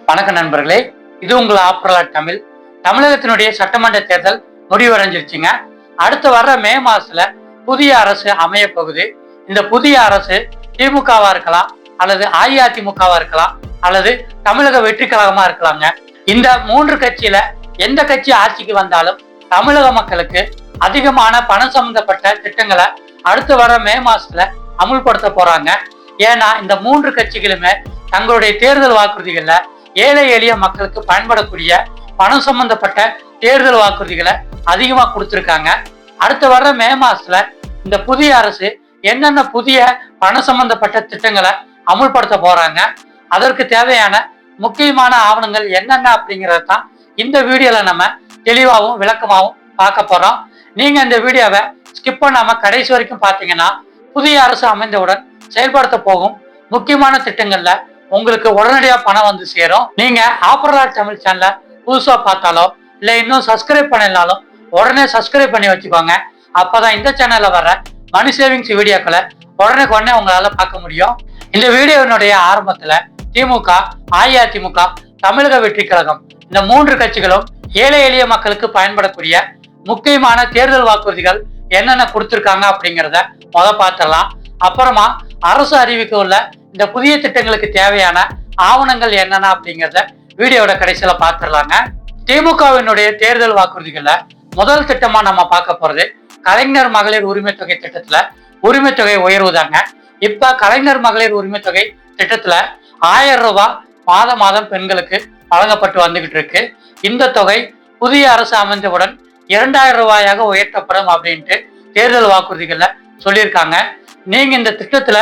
வணக்கம் நண்பர்களே, இது உங்கள் ஆப்ரலா தமிழ். தமிழகத்தினுடைய சட்டமன்ற தேர்தல் முடிவடைஞ்சிருச்சுங்க. அடுத்து வர்ற மே மாசத்துல புதிய அரசு அமைய போகுது. இந்த புதிய அரசு திமுகவா இருக்கலாம், அல்லது அஇஅதிமுகவா இருக்கலாம், அல்லது தமிழக வெற்றி கழகமா இருக்கலாங்க. இந்த மூன்று கட்சியில எந்த கட்சி ஆட்சிக்கு வந்தாலும் தமிழக மக்களுக்கு அதிகமான பணம் சம்பந்தப்பட்ட திட்டங்களை அடுத்து வர மே மாசத்துல அமுல்படுத்த போறாங்க. ஏன்னா இந்த மூன்று கட்சிகளுமே தங்களுடைய தேர்தல் வாக்குறுதிகள்ல ஏழை எளிய மக்களுக்கு பயன்படக்கூடிய பணம் சம்பந்தப்பட்ட தேர்தல் வாக்குறுதிகளை அதிகமா கொடுத்துருக்காங்க. அடுத்து வர்ற மே மாசத்துல இந்த புதிய அரசு என்னென்ன புதிய பணம் சம்பந்தப்பட்ட திட்டங்களை அமுல்படுத்த போறாங்க, அதற்கு தேவையான முக்கியமான ஆவணங்கள் என்னென்ன அப்படிங்கிறது தான் இந்த வீடியோல நம்ம தெளிவாகவும் விளக்கமாகவும் பார்க்க போறோம். நீங்க இந்த வீடியோவை ஸ்கிப் பண்ணாம கடைசி வரைக்கும் பார்த்தீங்கன்னா புதிய அரசு அமைந்தவுடன் செயல்படுத்த போகும் முக்கியமான திட்டங்கள்ல உங்களுக்கு உடனடியா பணம் வந்து சேரும். நீங்க ஆப்ரலா தமிழ் சேனல புதுசா பார்த்தாலோ இல்ல இன்னும் சப்ஸ்கிரைப் பண்ணலாலும் உடனே சப்ஸ்கிரைப் பண்ணி வச்சுக்கோங்க. அப்பதான் இந்த சேனல்ல வர மணி சேவிங்ஸ் வீடியோக்களை உடனே உங்களால பார்க்க முடியும். இந்த வீடியோனுடைய ஆரம்பத்துல திமுக, அஇஅதிமுக, தமிழக வெற்றி கழகம் இந்த மூன்று கட்சிகளும் ஏழை எளிய மக்களுக்கு பயன்படக்கூடிய முக்கியமான தேர்தல் வாக்குறுதிகள் என்னென்ன கொடுத்திருக்காங்க அப்படிங்கிறத பார்த்துடலாம். அப்புறமா அரசு அறிவிக்க உள்ள இந்த புதிய திட்டங்களுக்கு தேவையான ஆவணங்கள் என்னென்ன அப்படிங்கிறத வீடியோட கடைசியில பார்த்துடலாங்க. திமுகவினுடைய தேர்தல் வாக்குறுதிகள்ல முதல் திட்டமா நம்ம பார்க்க போறது கலைஞர் மகளிர் உரிமை தொகை திட்டத்துல உரிமை தொகை உயர்வுதாங்க. இப்ப கலைஞர் மகளிர் உரிமை தொகை திட்டத்துல 1000 ரூபாய் மாதம் பெண்களுக்கு வழங்கப்பட்டு வந்துகிட்டு இருக்கு. இந்த தொகை புதிய அரசு அமைந்தவுடன் 2000 ரூபாயாக உயர்த்தப்படும் அப்படின்ட்டு தேர்தல் வாக்குறுதிகள்ல சொல்லியிருக்காங்க. நீங்க இந்த திட்டத்துல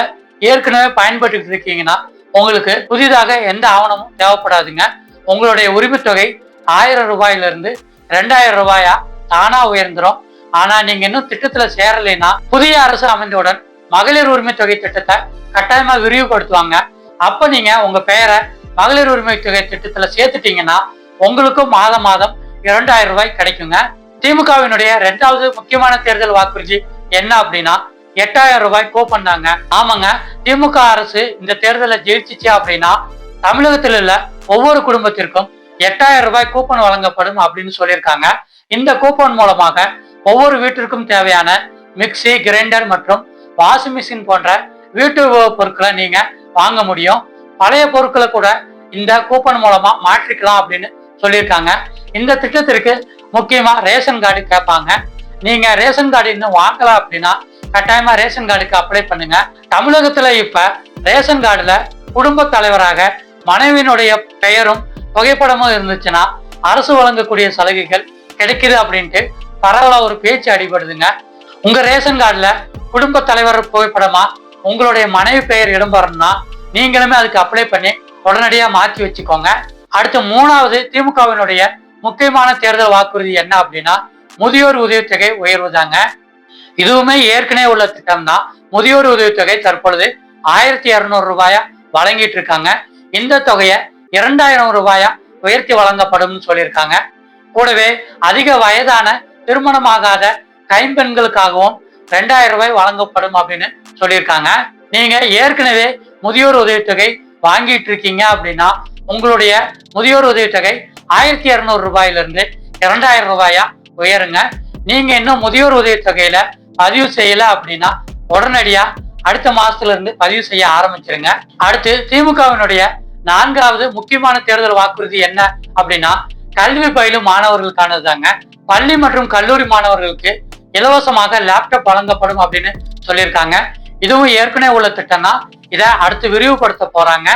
ஏற்கனவே பயன்பட்டு இருக்கீங்கன்னா உங்களுக்கு புதிதாக எந்த ஆவணமும் தேவைப்படாதுங்க. உங்களுடைய உரிமை தொகை 1000 ரூபாயிலிருந்து 2000 ரூபாயா தானா உயர்ந்துடும். ஆனா நீங்க இன்னும் திட்டத்துல சேரலைன்னா புதிய அரசு அமைந்தவுடன் மகளிர் உரிமை தொகை திட்டத்தை கட்டாயமா விரிவுபடுத்துவாங்க. அப்ப நீங்க உங்க பெயரை மகளிர் உரிமை தொகை திட்டத்துல சேர்த்துட்டீங்கன்னா உங்களுக்கும் மாதம் 2000 ரூபாய் கிடைக்குங்க. திமுகவினுடைய 2வது முக்கியமான தேர்தல் வாக்குறுதி என்ன அப்படின்னா 8000 ரூபாய் கூப்பன் தாங்க. ஆமாங்க, திமுக அரசு இந்த தேர்தலில் ஜெயிச்சிச்சு அப்படின்னா தமிழகத்தில் உள்ள ஒவ்வொரு குடும்பத்திற்கும் 8000 ரூபாய் கூப்பன் வழங்கப்படும் அப்படின்னு சொல்லியிருக்காங்க. இந்த கூப்பன் மூலமாக ஒவ்வொரு வீட்டிற்கும் தேவையான மிக்சி, கிரைண்டர் மற்றும் வாஷிங் மிஷின் போன்ற வீட்டு உபயோகப் பொருட்களை நீங்க வாங்க முடியும். பழைய பொருட்களை கூட இந்த கூப்பன் மூலமா மாற்றிக்கலாம் அப்படின்னு சொல்லியிருக்காங்க. இந்த திட்டத்திற்கு முக்கியமா ரேஷன் கார்டு கேட்பாங்க. நீங்க ரேஷன் கார்டு இன்னும் வாங்கல அப்படின்னா கட்டாயமா ரேஷன் கார்டுக்கு அப்ளை பண்ணுங்க. தமிழகத்துல இப்ப ரேஷன் கார்டுல குடும்ப தலைவராக மனைவியினுடைய பெயரும் புகைப்படமும் இருந்துச்சுன்னா அரசு வழங்கக்கூடிய சலுகைகள் கிடைக்குது அப்படின்ட்டு பரவலா ஒரு பேச்சு அடிபடுதுங்க. உங்க ரேஷன் கார்டுல குடும்ப தலைவர் புகைப்படமா உங்களுடைய மனைவி பெயர் இடம்பெறணும்னா நீங்களுமே அதுக்கு அப்ளை பண்ணி உடனடியா மாற்றி வச்சுக்கோங்க. அடுத்து 3வது திமுகவினுடைய முக்கியமான தேர்தல் வாக்குறுதி என்ன அப்படின்னா முதியோர் உதவித்தொகை உயர்வுதாங்க. இதுவுமே ஏற்கனவே உள்ள திட்டம் தான். முதியோர் உதவித்தொகை தற்பொழுது 1200 ரூபாயா வழங்கிட்டு இருக்காங்க. இந்த தொகையை 2000 ரூபாயா உயர்த்தி வழங்கப்படும் சொல்லியிருக்காங்க. கூடவே அதிக வயதான திருமணமாகாத கைம்பெண்களுக்காகவும் 2000 ரூபாய் வழங்கப்படும் அப்படின்னு சொல்லியிருக்காங்க. நீங்க ஏற்கனவே முதியோர் உதவித்தொகை வாங்கிட்டு இருக்கீங்க அப்படின்னா உங்களுடைய முதியோர் உதவித்தொகை 1200 ரூபாயிலிருந்து 2000 ரூபாயா உயருங்க. நீங்க இன்னும் முதியோர் உதவித்தொகையில பதிவு செய்யல அப்படின்னா உடனடியா அடுத்த மாசத்துல இருந்து பதிவு செய்ய ஆரம்பிச்சிருங்க. அடுத்து திமுகவினுடைய 4வது முக்கியமான தேர்தல் வாக்குறுதி என்ன அப்படின்னா கல்வி பயிலும் மாணவர்களுக்கானதுதாங்க. பள்ளி மற்றும் கல்லூரி மாணவர்களுக்கு இலவசமாக லேப்டாப் வழங்கப்படும் அப்படின்னு சொல்லியிருக்காங்க. இதுவும் ஏற்கனவே உள்ள திட்டம் தான். இதை அடுத்து விரிவுபடுத்த போறாங்க.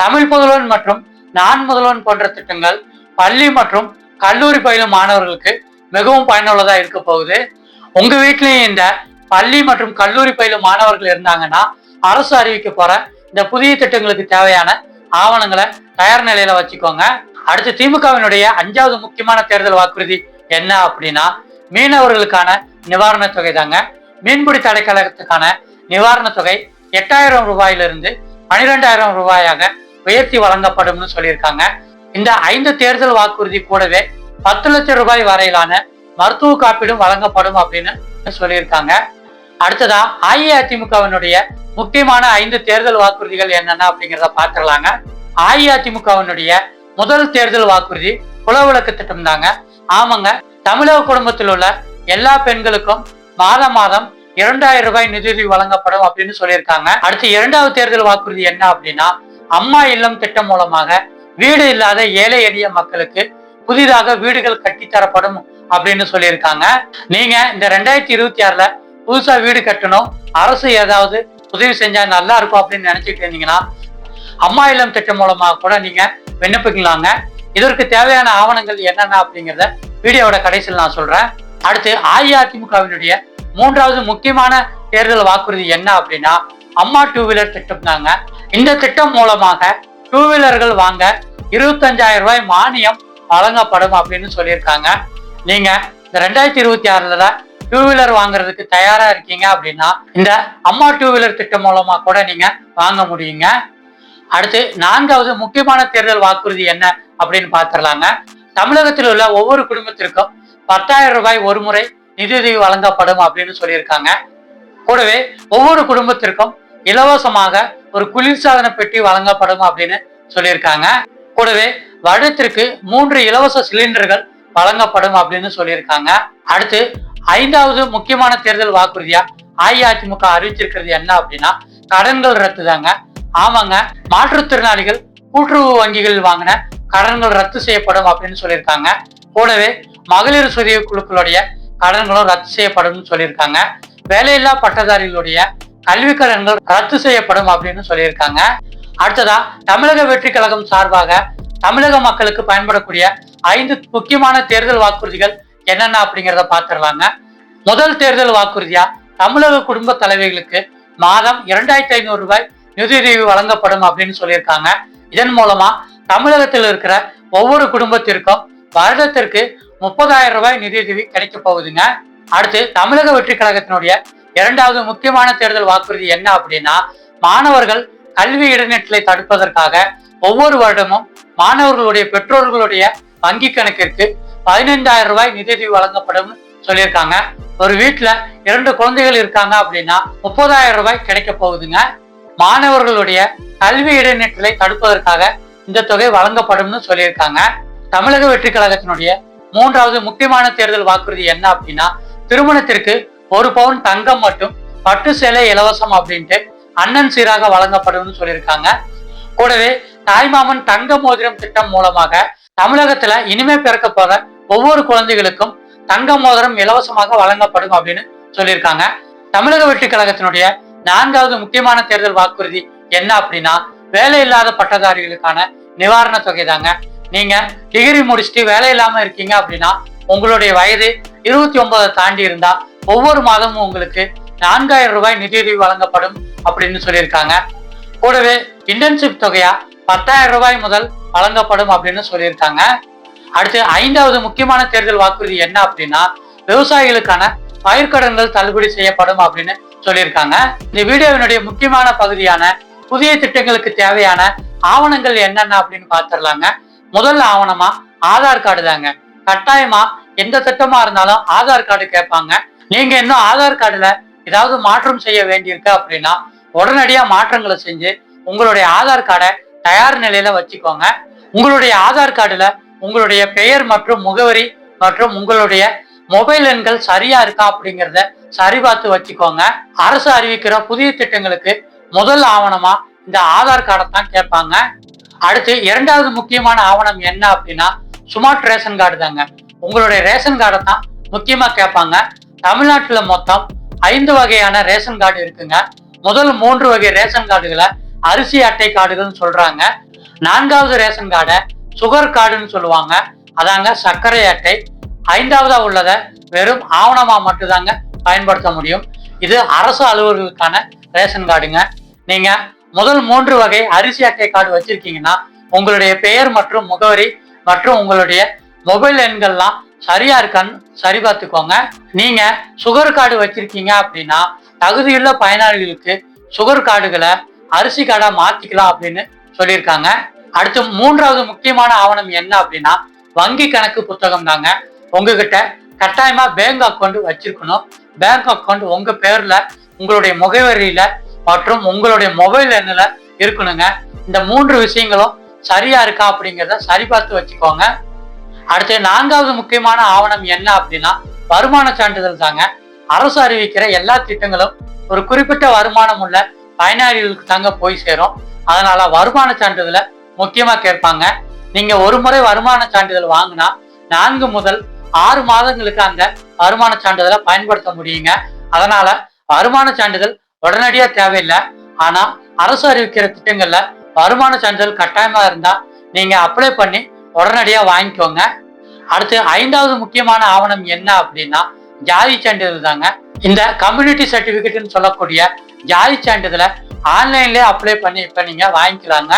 தமிழ் முதல்வன் மற்றும் நான் முதல்வன் போன்ற திட்டங்கள் பள்ளி மற்றும் கல்லூரி பயிலும் மாணவர்களுக்கு மிகவும் பயனுள்ளதா இருக்க போகுது. உங்க வீட்லயும் இந்த பள்ளி மற்றும் கல்லூரி பயிலும் மாணவர்கள் இருந்தாங்கன்னா அரசு அறிவிக்க போற இந்த புதிய திட்டங்களுக்கு தேவையான ஆவணங்களை தயார் நிலையில வச்சுக்கோங்க. அடுத்து திமுகவினுடைய 5வது முக்கியமான தேர்தல் வாக்குறுதி என்ன அப்படின்னா மீனவர்களுக்கான நிவாரண தொகை தாங்க. மீன்பிடி தடைக்கலகத்துக்கான நிவாரண தொகை 8000 ரூபாயிலிருந்து 12000 ரூபாயாக உயர்த்தி வழங்கப்படும் சொல்லியிருக்காங்க. இந்த 5 தேர்தல் வாக்குறுதி கூடவே 10 லட்சம் ரூபாய் வரையிலான மருத்துவ காப்பீடும் வழங்கப்படும் அப்படின்னு சொல்லியிருக்காங்க. அடுத்ததா அஇஅதிமுகவினுடைய முக்கியமான 5 தேர்தல் வாக்குறுதிகள் என்னென்ன அப்படிங்கிறத பார்த்துடலாங்க. அஇஅதிமுகவினுடைய முதல் தேர்தல் வாக்குறுதி குலவிளக்கு திட்டம் தாங்க. ஆமாங்க, தமிழக குடும்பத்தில் உள்ள எல்லா பெண்களுக்கும் மாதம் மாதம் 2000 ரூபாய் நிதியுதவி வழங்கப்படும் அப்படின்னு சொல்லியிருக்காங்க. அடுத்து இரண்டாவது தேர்தல் வாக்குறுதி என்ன அப்படின்னா, அம்மா இல்லம் திட்டம் மூலமாக வீடு இல்லாத ஏழை எளிய மக்களுக்கு புதிதாக வீடுகள் கட்டித்தரப்படும் அப்படின்னு சொல்லியிருக்காங்க. நீங்க இந்த 2026ல புதுசா வீடு கட்டணும், அரசு ஏதாவது உதவி செஞ்சா நல்லா இருக்கும் அப்படின்னு நினைச்சிட்டு இருந்தீங்கன்னா அம்மா இல்லம் திட்டம் மூலமாக கூட நீங்க விண்ணப்பிக்கலாங்க. இதற்கு தேவையான ஆவணங்கள் என்னென்ன அப்படிங்கிறத வீடியோவோட கடைசியில் நான் சொல்றேன். அடுத்து அஇஅதிமுகவினுடைய மூன்றாவது முக்கியமான தேர்தல் வாக்குறுதி என்ன அப்படின்னா, அம்மா 2 வீலர் திட்டம் தாங்க. இந்த திட்டம் மூலமாக 2 வீலர்கள் வாங்க 25,000 ரூபாய் மானியம் வழங்கப்படும் அப்படின்னு சொல்லியிருக்காங்க. நீங்க இந்த 2026ல 2 வீலர் வாங்குறதுக்கு தயாரா இருக்கீங்க அப்படின்னா இந்த அம்மா 2 வீலர் திட்டம் மூலமா கூட நீங்க வாங்க முடியுங்க. அடுத்து நான்காவது முக்கியமான தேர்தல் வாக்குறுதி என்ன அப்படின்னு பாத்திரலாங்க. தமிழகத்தில் உள்ள ஒவ்வொரு குடும்பத்திற்கும் 10,000 ரூபாய் ஒரு முறை நிதியுதவி வழங்கப்படும் அப்படின்னு சொல்லியிருக்காங்க. கூடவே ஒவ்வொரு குடும்பத்திற்கும் இலவசமாக ஒரு குளிர்சாதன பெட்டி வழங்கப்படும் அப்படின்னு சொல்லியிருக்காங்க. கூடவே வருடத்திற்கு 3 இலவச சிலிண்டர்கள் வழங்கப்படும் அப்படின்னு சொல்லியிருக்காங்க. அடுத்து ஐந்தாவது முக்கியமான தேர்தல் வாக்குறுதியா அஇஅதிமுக அறிவிச்சிருக்கிறது என்ன அப்படின்னா, கடன்கள் ரத்து தாங்க. ஆமாங்க, மாற்றுத்திறனாளிகள் கூட்டுறவு வங்கிகளில் வாங்கின கடன்கள் ரத்து செய்யப்படும் அப்படின்னு சொல்லியிருக்காங்க. கூடவே மகளிர் சுய குழுக்களுடைய கடன்களும் ரத்து செய்யப்படும் சொல்லியிருக்காங்க. வேலையில்லா பட்டதாரிகளுடைய கல்வி கடன்கள் ரத்து செய்யப்படும் அப்படின்னு சொல்லியிருக்காங்க. அடுத்ததா தமிழக வெற்றி கழகம் சார்பாக தமிழக மக்களுக்கு பயன்படக்கூடிய 5 முக்கியமான தேர்தல் வாக்குறுதிகள் என்னென்ன அப்படிங்கிறத பாத்துடலாங்க. முதல் தேர்தல் வாக்குறுதியா தமிழக குடும்ப தலைவிகளுக்கு மாதம் 2,500 ரூபாய் நிதியுதவி வழங்கப்படும் அப்படின்னு சொல்லியிருக்காங்க. இதன் மூலமா தமிழகத்தில் இருக்கிற ஒவ்வொரு குடும்பத்திற்கும் வருடத்திற்கு 30,000 ரூபாய் நிதியுதவி கிடைக்க போகுதுங்க. அடுத்து தமிழக வெற்றி கழகத்தினுடைய இரண்டாவது முக்கியமான தேர்தல் வாக்குறுதி என்ன அப்படின்னா, மாணவர்கள் கல்வி இடைநிற்றலை தடுப்பதற்காக ஒவ்வொரு வருடமும் மாணவர்களுடைய பெற்றோர்களுடைய வங்கி கணக்கிற்கு 15,000 ரூபாய் நிதியுதவி வழங்கப்படும் சொல்லியிருக்காங்க. ஒரு வீட்டுல 2 குழந்தைகள் இருக்காங்க அப்படின்னா 30,000 ரூபாய் கிடைக்க போகுதுங்க. மாணவர்களுடைய கல்வி இடைநிற்றலை தடுப்பதற்காக இந்த தொகை வழங்கப்படும்னு சொல்லியிருக்காங்க. தமிழக வெற்றி கழகத்தினுடைய மூன்றாவது முக்கியமான தேர்தல் வாக்குறுதி என்ன அப்படின்னா, திருமணத்திற்கு 1 பவுன் தங்கம் மற்றும் பட்டு சேலை இலவசம் அப்படின்ட்டு அண்ணன் சீராக வழங்கப்படும் சொல்லியிருக்காங்க. கூடவே தாய்மாமன் தங்க மோதிரம் திட்டம் மூலமாக தமிழகத்துல இனிமே பிறக்க போற ஒவ்வொரு குழந்தைகளுக்கும் தங்க மோதிரம் இலவசமாக வழங்கப்படும் அப்படின்னு சொல்லியிருக்காங்க. தமிழக வெற்றி கழகத்தினுடைய 4வது முக்கியமான தேர்தல் வாக்குறுதி என்ன அப்படின்னா, வேலை இல்லாத பட்டதாரிகளுக்கான நிவாரண தொகை தாங்க. நீங்க டிகிரி முடிச்சுட்டு வேலை இல்லாம இருக்கீங்க அப்படின்னா உங்களுடைய வயது 29 தாண்டி இருந்தா ஒவ்வொரு மாதமும் உங்களுக்கு 4,000 ரூபாய் நிதியுதவி வழங்கப்படும் அப்படின்னு சொல்லியிருக்காங்க. கூடவே இன்டர்ன்ஷிப் தொகையா 10,000 ரூபாய் முதல் வழங்கப்படும் அப்படின்னு சொல்லியிருக்காங்க. அடுத்து 5வது முக்கியமான தேர்தல் வாக்குறுதி என்ன அப்படின்னா, விவசாயிகளுக்கான பயிர்க்கடன்கள் தள்ளுபடி செய்யப்படும் அப்படின்னு சொல்லியிருக்காங்க. இந்த வீடியோவினுடைய முக்கியமான பகுதியான புதிய திட்டங்களுக்கு தேவையான ஆவணங்கள் என்னென்ன அப்படின்னு பார்த்துடலாங்க. முதல் ஆவணமா ஆதார் கார்டு தாங்க. கட்டாயமா எந்த திட்டமா இருந்தாலும் ஆதார் கார்டு கேட்பாங்க. நீங்க இன்னும் ஆதார் கார்டுல ஏதாவது மாற்றம் செய்ய வேண்டியிருக்கு அப்படின்னா உடனடியா மாற்றங்களை செஞ்சு உங்களுடைய ஆதார் கார்டை தயார் நிலையில வச்சுக்கோங்க. உங்களுடைய ஆதார் கார்டுல உங்களுடைய பெயர் மற்றும் முகவரி மற்றும் உங்களுடைய மொபைல் எண்கள் சரியா இருக்கா அப்படிங்கிறத சரிபார்த்து வச்சுக்கோங்க. அரசு அறிவிக்கிற புதிய திட்டங்களுக்கு முதல் ஆவணமா இந்த ஆதார் கார்டை தான் கேட்பாங்க. அடுத்து 2வது முக்கியமான ஆவணம் என்ன அப்படின்னா, ஸ்மார்ட் ரேஷன் கார்டு தாங்க. உங்களுடைய ரேஷன் கார்டை தான் முக்கியமா கேட்பாங்க. தமிழ்நாட்டுல மொத்தம் 5 வகையான ரேஷன் கார்டு இருக்குங்க. முதல் 3 வகை ரேஷன் கார்டுகளை அரிசி அட்டை கார்டுகள்னு சொல்றாங்க. 4வது ரேஷன் கார்டை சுகர் கார்டுன்னு சொல்லுவாங்க, அதாங்க சர்க்கரை அட்டை. 5வதா உள்ளத வெறும் ஆவணமா மட்டும்தாங்க பயன்படுத்த முடியும். இது அரசு அலுவலர்களுக்கான ரேஷன் கார்டுங்க. நீங்க முதல் 3 வகை அரிசி அட்டை கார்டு வச்சிருக்கீங்கன்னா உங்களுடைய பெயர் மற்றும் முகவரி மற்றும் உங்களுடைய மொபைல் எண்கள்லாம் சரியா இருக்கான்னு சரி பார்த்துக்கோங்க. நீங்க சுகர் கார்டு வச்சிருக்கீங்க அப்படின்னா தகுதியுள்ள பயனாளிகளுக்கு சுகர் கார்டுகளை அரிசி கார்டா மாத்திக்கலாம் அப்படின்னு சொல்லியிருக்காங்க. அடுத்து 3வது முக்கியமான ஆவணம் என்ன அப்படின்னா, வங்கி கணக்கு புத்தகம் தாங்க. உங்ககிட்ட கட்டாயமா பேங்க் அக்கௌண்ட் வச்சிருக்கணும். பேங்க் அக்கௌண்ட் உங்க பேர்ல உங்களுடைய முகவரியில மற்றும் உங்களுடைய மொபைல் எண்ணில் இருக்கணுங்க. இந்த 3 விஷயங்களும் சரியா இருக்கா அப்படிங்கிறத சரி பார்த்து வச்சுக்கோங்க. அடுத்து 4வது முக்கியமான ஆவணம் என்ன அப்படின்னா வருமான சான்றிதழ் தாங்க. அரசு அறிவிக்கிற எல்லா திட்டங்களும் ஒரு குறிப்பிட்ட வருமானம் உள்ள பயனாளிகளுக்கு தாங்க போய் சேரும். அதனால வருமான சான்றிதழை முக்கியமா கேட்பாங்க. நீங்க ஒரு முறை வருமான சான்றிதழ் வாங்கினா 4 முதல் 6 மாதங்களுக்கு அந்த வருமான சான்றிதழை பயன்படுத்த முடியுங்க. அதனால வருமான சான்றிதழ் உடனடியா தேவையில்லை. ஆனா அரசு அறிவிக்கிற திட்டங்கள்ல வருமான சான்றிதழ் கட்டாயமா இருந்தா நீங்க அப்ளை பண்ணி உடனடியா வாங்கிக்கோங்க. அடுத்து 5வது முக்கியமான ஆவணம் என்ன அப்படின்னா ஜாதி சான்றிதழ் தாங்க. இந்த கம்யூனிட்டி சர்டிபிகேட்னு சொல்லக்கூடிய ஜாதி சான்றிதழை ஆன்லைன்லயே அப்ளை பண்ணி இப்ப நீங்க வாங்கிக்கலாங்க.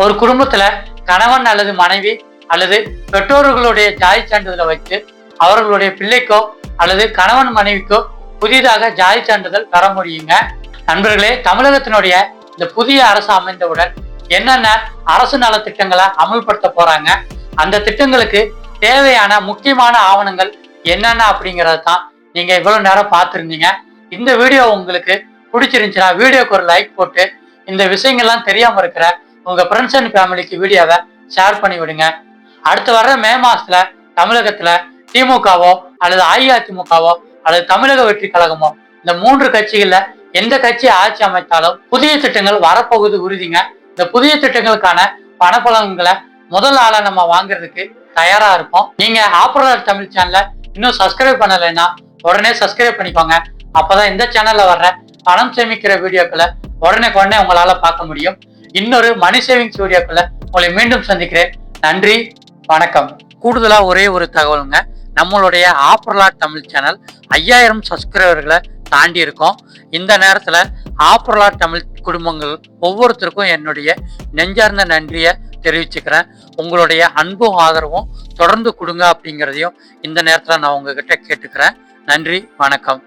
ஒரு குடும்பத்துல கணவன் அல்லது மனைவி அல்லது பெற்றோர்களுடைய ஜாதி சான்றிதழை வைத்து அவர்களுடைய பிள்ளைக்கோ அல்லது கணவன் மனைவிக்கோ புதிதாக ஜாதி சான்றிதழ் பெற முடியுங்க. நண்பர்களே, தமிழகத்தினுடைய இந்த புதிய அரசு அமைந்தவுடன் என்னென்ன அரசு நல திட்டங்களை அமல்படுத்த போறாங்க, அந்த திட்டங்களுக்கு தேவையான முக்கியமான ஆவணங்கள் என்னென்ன அப்படிங்கறது தான் நீங்க இவ்வளவு நேரம் பார்த்துருந்தீங்க. இந்த வீடியோ உங்களுக்கு பிடிச்சிருந்துச்சுன்னா வீடியோக்கு ஒரு லைக் போட்டு இந்த விஷயங்கள்லாம் தெரியாம இருக்கிற உங்க ஃப்ரெண்ட்ஸ் அண்ட் ஃபேமிலிக்கு வீடியோவை ஷேர் பண்ணி விடுங்க. அடுத்து வர்ற மே மாசத்துல தமிழகத்துல திமுகவோ அல்லது அஇஅதிமுகவோ அல்லது தமிழக வெற்றி கழகமோ இந்த 3 கட்சிகள்ல எந்த கட்சி ஆட்சி அமைத்தாலும் புதிய திட்டங்கள் வரப்போகுது உறுதிங்க. இந்த புதிய திட்டங்களுக்கான பணப்பலன்களை முதல் ஆளா நம்ம வாங்குறதுக்கு தயாரா இருப்போம். நீங்க ஆப்ரலாட் தமிழ் சேனலை இன்னும் சப்ஸ்கிரைப் பண்ணலைன்னா உடனே சப்ஸ்கிரைப் பண்ணிக்கோங்க. அப்பதான் இந்த சேனல்ல வர்ற பணம் சேமிக்கிற வீடியோக்களை உடனே உங்களால பார்க்க முடியும். இன்னொரு மணி சேவிங்ஸ் வீடியோக்களை உங்களை மீண்டும் சந்திக்கிறேன். நன்றி, வணக்கம். கூடுதலா ஒரே ஒரு தகவலுங்க, நம்மளுடைய ஆப்ரலாட் தமிழ் சேனல் 5000 சப்ஸ்கிரைபர்களை தாண்டி இருக்கோம். இந்த நேரத்துல ஆப்ரலாட் தமிழ் குடும்பங்கள் ஒவ்வொருத்தருக்கும் என்னுடைய நெஞ்சார்ந்த நன்றியை தெரிவிச்சுக்கிறேன். உங்களுடைய அன்பும் ஆதரவும் தொடர்ந்து கொடுங்க அப்படிங்கிறதையும் இந்த நேரத்துல நான் உங்ககிட்ட கேட்டுக்கிறேன். நன்றி, வணக்கம்.